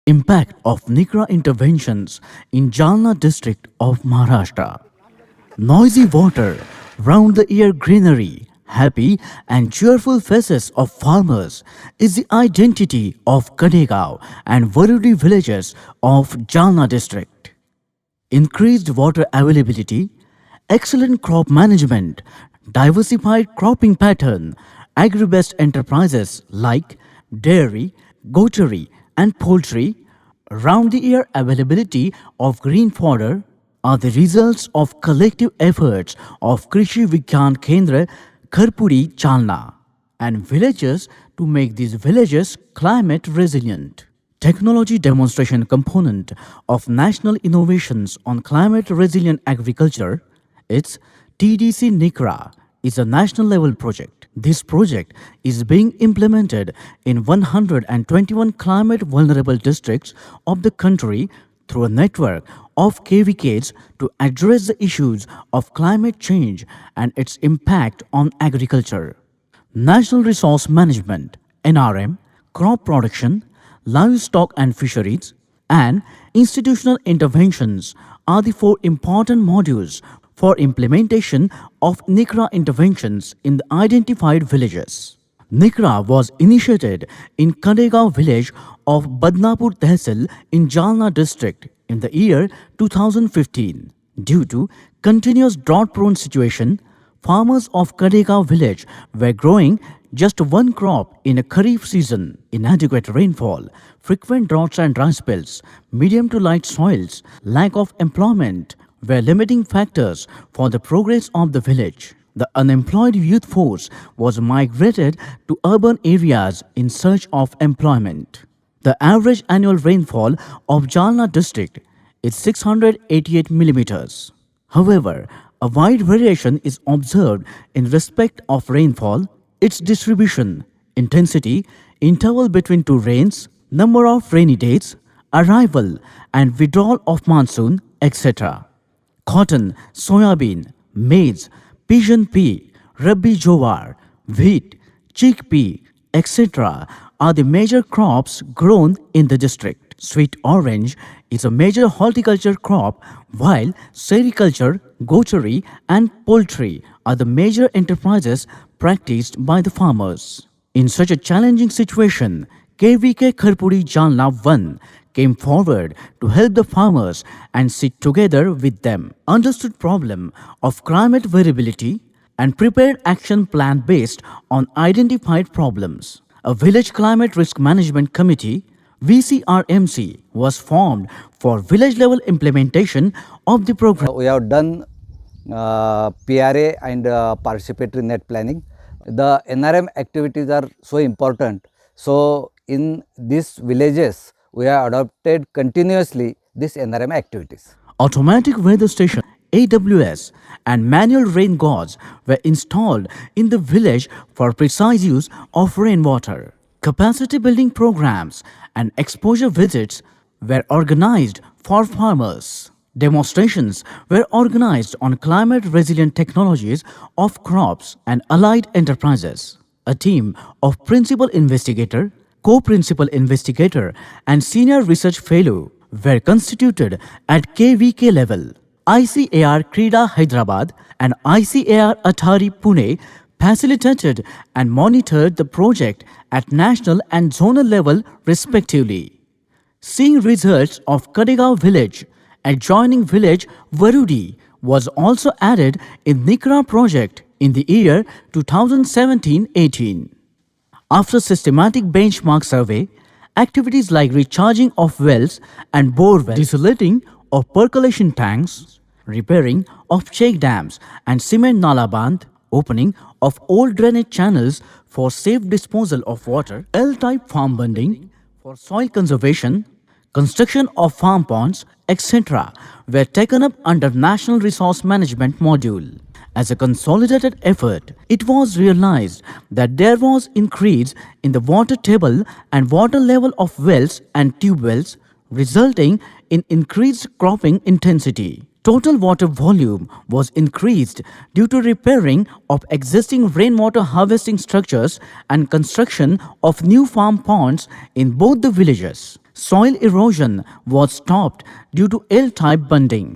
Impact of NICRA interventions in Jalna district of Maharashtra. Noisy water, round the ear greenery, happy and cheerful faces of farmers is the identity of Kadegaon and Varudi villages of Jalna district. Increased water availability, excellent crop management, diversified cropping pattern, agri-based enterprises like dairy, goatery and poultry, round-the-year availability of green fodder are the results of collective efforts of Krishi Vigyan Kendra Kharpuri Jalna and villagers to make these villages climate resilient. Technology demonstration component of National Innovations on Climate Resilient Agriculture, its TDC-NICRA, is a national level project. This project is being implemented in 121 climate vulnerable districts of the country through a network of KVKs to address the issues of climate change and its impact on agriculture. National Resource Management (NRM), crop production, livestock and fisheries, and institutional interventions are the four important modules for implementation of NICRA interventions in the identified villages. NICRA was initiated in Kadegaon village of Badnapur Tehsil in Jalna district in the year 2015. Due to continuous drought-prone situation, farmers of Kadegaon village were growing just one crop in a Kharif season. Inadequate rainfall, frequent droughts and dry spells, medium to light soils, lack of employment were limiting factors for the progress of the village. The unemployed youth force was migrated to urban areas in search of employment. The average annual rainfall of Jalna district is 688 millimeters. However, a wide variation is observed in respect of rainfall, its distribution, intensity, interval between two rains, number of rainy days, arrival and withdrawal of monsoon, etc. Cotton, soybean, maize, pigeon pea, rabi jowar, wheat, chickpea, etc. are the major crops grown in the district. Sweet orange is a major horticulture crop, while sericulture, goatery and poultry are the major enterprises practiced by the farmers. In such a challenging situation, KVK Kharpuri Jalna 1 came forward to help the farmers and sit together with them, understood problem of climate variability and prepared action plan based on identified problems. A village climate risk management committee VCRMC was formed for village level implementation of the program. We have done PRA and participatory net planning. The NRM activities are so important. So in these villages, we have adopted continuously these NRM activities. Automatic weather station AWS and manual rain gauges were installed in the village for precise use of rainwater. Capacity building programs and exposure visits were organized for farmers. Demonstrations were organized on climate resilient technologies of crops and allied enterprises. A team of principal investigator, co-principal investigator and senior research fellow were constituted at KVK level. ICAR-CRIDA Hyderabad and ICAR-ATARI Pune facilitated and monitored the project at national and zonal level respectively. Seeing results of Kadegaon village, adjoining village Varudi was also added in NICRA project in the year 2017-18. After systematic benchmark survey, activities like recharging of wells and bore wells, desalating of percolation tanks, repairing of check dams and cement nala bandh, opening of old drainage channels for safe disposal of water, L-type farm bunding for soil conservation, construction of farm ponds, etc. were taken up under National Resource Management module. As a consolidated effort, it was realized that there was increase in the water table and water level of wells and tube wells, resulting in increased cropping intensity. Total water volume was increased due to repairing of existing rainwater harvesting structures and construction of new farm ponds in both the villages. Soil erosion was stopped due to L-type bunding.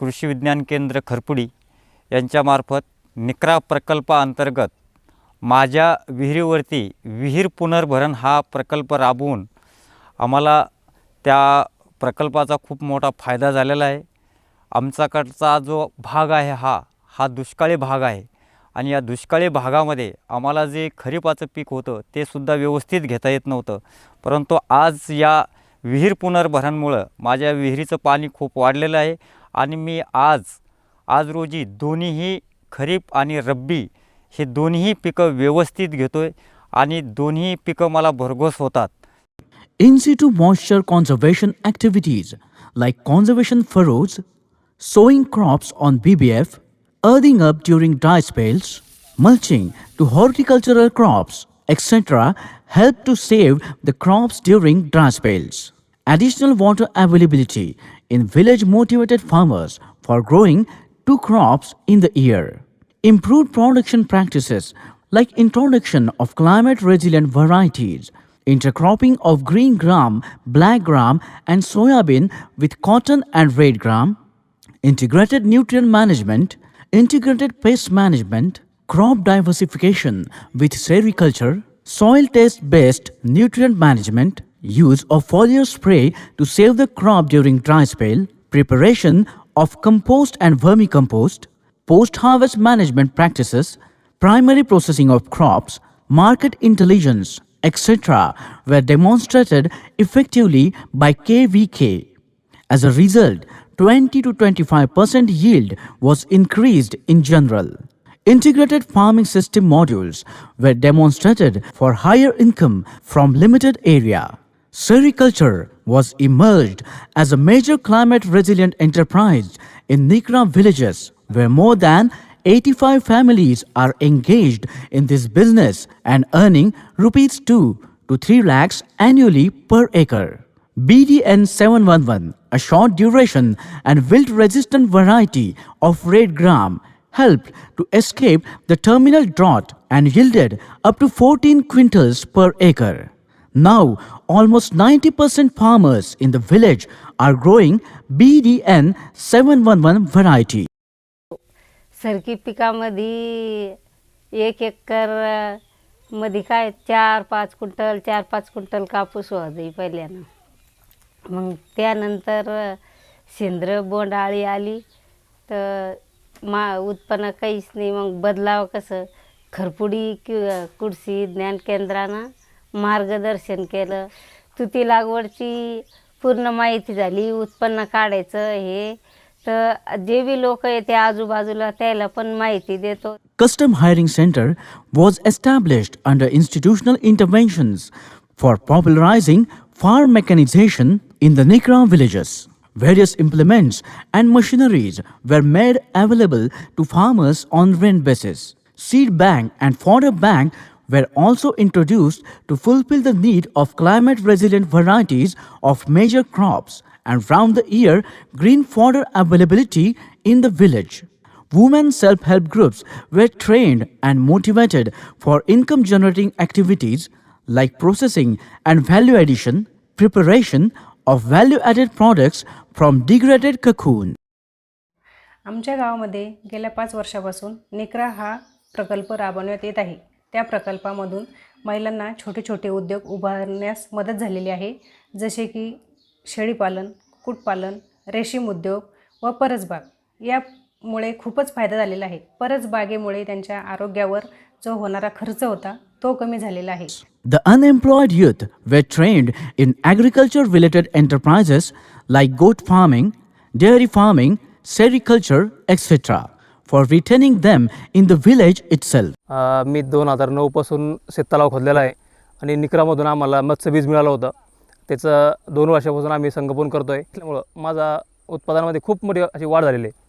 कृषी विज्ञान केंद्र खरपुडी यांच्यामार्फत निक्रा प्रकल्पाअंतर्गत माझ्या विहिरीवरती विहीर पुनर्भरण हा प्रकल्प राबवून आम्हाला त्या प्रकल्पाचा खूप मोठा फायदा झालेला आहे. आमच्याकडचा जो भाग आहे हा दुष्काळी भाग आहे आणि या दुष्काळी भागामध्ये आम्हाला जे खरीपाचं पीक होतं ते सुद्धा व्यवस्थित घेता येत नव्हतं. परंतु आज या विहीर पुनर्भरणमुळे माझ्या विहिरीचं पाणी खूप वाढलेलं आहे आणि मी आज रोजी दोन्हीही खरीप आणि रब्बी हे दोन्ही पिकं व्यवस्थित घेतोय आणि दोन्ही पिकं मला भरघोस होतात. In situ moisture conservation activities like conservation furrows, sowing crops on BBF, earthing up during dry spells, mulching to horticultural crops, etc. help to save the crops during dry spells. Additional water availability in village motivated farmers for growing 2 crops in the year. Improved production practices like introduction of climate resilient varieties, intercropping of green gram, black gram and soybean with cotton and red gram, integrated nutrient management, integrated pest management, crop diversification with sericulture, soil test based nutrient management, use of foliar spray to save the crop during dry spell, preparation of compost and vermicompost, post-harvest management practices, primary processing of crops, market intelligence, etc. were demonstrated effectively by KVK. As a result, 20 to 25% yield was increased in general. Integrated farming system modules were demonstrated for higher income from limited area. Sericulture was emerged as a major climate resilient enterprise in NICRA villages where more than 85 families are engaged in this business and earning rupees 2 to 3 lakhs annually per acre. BDN 711, a short duration and wilt resistant variety of red gram, helped to escape the terminal drought and yielded up to 14 quintals per acre. Now, almost 90% farmers in the village are growing BDN 711 variety. सरकी पिकामध्ये 1 एकर मध्ये काय 4-5 quintal कापूस व्हायचा पहिल्यानं. मग त्यानंतर सेंद्र बोंडाळी आली तर उत्पन्न काहीच नाही. मग बदलाव कसं खरपुडी कृषी ज्ञान केंद्रानं मार्गदर्शन केलं. तुती लागवडची पूर्ण माहिती झाली. उत्पन्न काढायचं हे तर जे बी लोक येते आजूबाजूला त्याला पण माहिती देतो. Custom hiring center was established under institutional interventions for popularizing farm mechanization in the NICRA villages. Various implements and machineries were made available to farmers on rent basis. Seed bank and fodder bank were also introduced to fulfill the need of climate resilient varieties of major crops and round the year green fodder availability in the village. Women self-help groups were trained and motivated for income generating activities like processing and value addition, preparation of value added products from degraded cocoon. आमच्या गावामध्ये गेल्या 5 वर्षापासून निक्रा हा प्रकल्प राबवण्यात येत आहे. त्या प्रकल्पामधून महिलांना छोटे छोटे उद्योग उभारण्यास मदत झालेली आहे. जसे की शेळीपालन, कुक्कुटपालन, रेशीम उद्योग व परसबाग. यामुळे खूपच फायदा झालेला आहे. परसबागेमुळे त्यांच्या आरोग्यावर जो होणारा खर्च होता तो कमी झालेला आहे. The unemployed youth were trained in agriculture related enterprises like goat farming, dairy farming, sericulture, etc. for retaining them in the village itself. मी 2009 पासून शेततलाव खोदलेला आहे आणि निक्रामधून आम्हाला मत्स्यबीज मिळालं होतं. त्याचं 2 वर्षापासून आम्ही संगोपन करतोय. त्यामुळे माझा उत्पादनामध्ये खूप मोठी अशी वाढ झालेली आहे.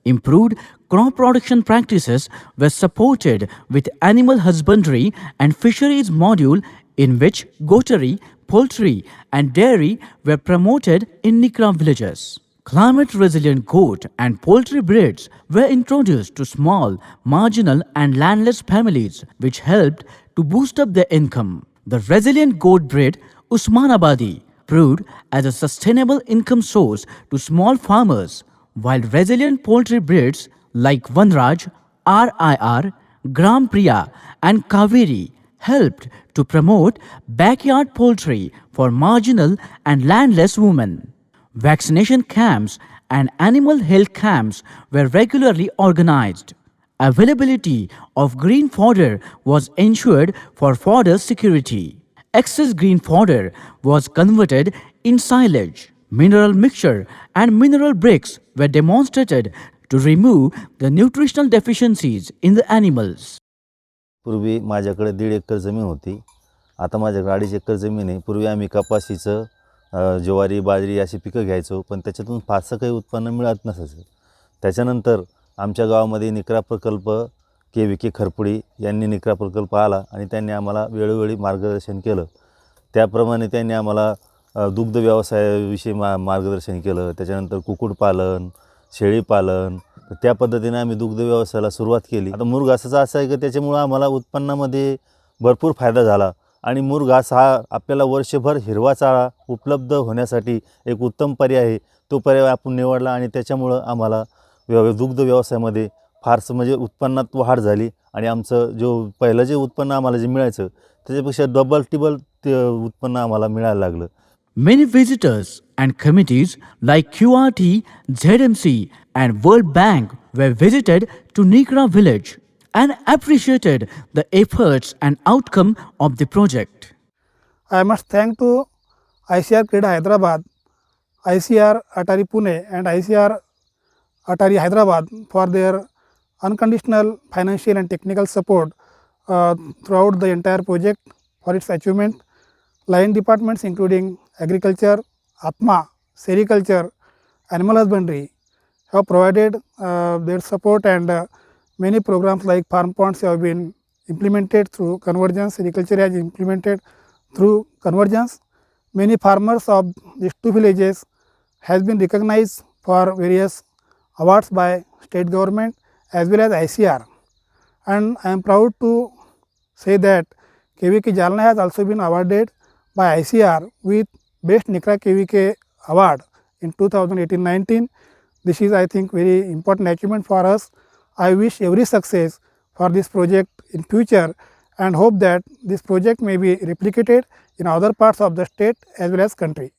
Improved crop production practices were supported with animal husbandry and fisheries module in which goatery, poultry and dairy were promoted in NICRA villages. Climate-resilient goat and poultry breeds were introduced to small, marginal and landless families, which helped to boost up their income. The resilient goat breed Usmanabadi proved as a sustainable income source to small farmers, while resilient poultry breeds like Vanraj, RIR, Gram Priya and Kaveri helped to promote backyard poultry for marginal and landless women. Vaccination camps and animal health camps were regularly organized. Availability of green fodder was ensured for fodder security. Excess green fodder was converted in silage. Mineral mixture and mineral bricks were demonstrated to remove the nutritional deficiencies in the animals. पूर्वी माझ्याकडे 1.5 एकर जमीन होती. आता माझ्याकडे 2.5 एकर जमीन आहे. पूर्वी आम्ही कपाशीचं ज्वारी बाजरी अशी पिकं घ्यायचो, पण त्याच्यातून फारसं काही उत्पन्न मिळत नसायचं. त्याच्यानंतर आमच्या गावामध्ये निक्रा प्रकल्प KVK खरपुडी यांनी निक्रा प्रकल्प आला आणि त्यांनी आम्हाला वेळोवेळी मार्गदर्शन केलं. त्याप्रमाणे त्यांनी आम्हाला दुग्ध व्यवसायाविषयी मार्गदर्शन केलं. त्याच्यानंतर कुक्कुटपालन, शेळीपालन, तर त्या पद्धतीने आम्ही दुग्ध व्यवसायाला सुरुवात केली. आता मूर घासाचं असं आहे की त्याच्यामुळं आम्हाला उत्पन्नामध्ये भरपूर फायदा झाला आणि मूर घास हा आपल्याला वर्षभर हिरवा चारा उपलब्ध होण्यासाठी एक उत्तम पर्याय आहे. तो पर्याय आपण निवडला आणि त्याच्यामुळं आम्हाला दुग्ध व्यवसायामध्ये फारसं म्हणजे उत्पन्नात वाढ झाली आणि आमचं पहिलं जे उत्पन्न आम्हाला जे मिळायचं त्याच्यापेक्षा डबल टिबल ते उत्पन्न आम्हाला मिळायला लागलं. Many visitors and committees like QRT, ZMC and World Bank were visited to NICRA village and appreciated the efforts and outcome of the project. I must thank to ICAR-CRIDA Hyderabad, ICAR-ATARI Pune and ICAR-ATARI Hyderabad for their unconditional financial and technical support throughout the entire project for its achievement. Line departments including agriculture, Atma, sericulture, animal husbandry have provided their support, and many programs like farm ponds have been implemented through convergence. Sericulture has implemented through convergence. Many farmers of these two villages has been recognized for various awards by state government as well as ICR, and I am proud to say that KVK Jalna has also been awarded by ICR with Best NICRA KVK Award in 2018-19. This is, I think, very important achievement for us. I wish every success for this project in future and hope that this project may be replicated in other parts of the state as well as country.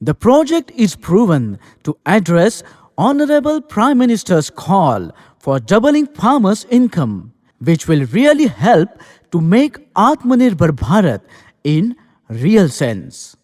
The project is proven to address Honorable Prime Minister's call for doubling farmers' income, which will really help to make Atmanirbhar Bharat in real sense.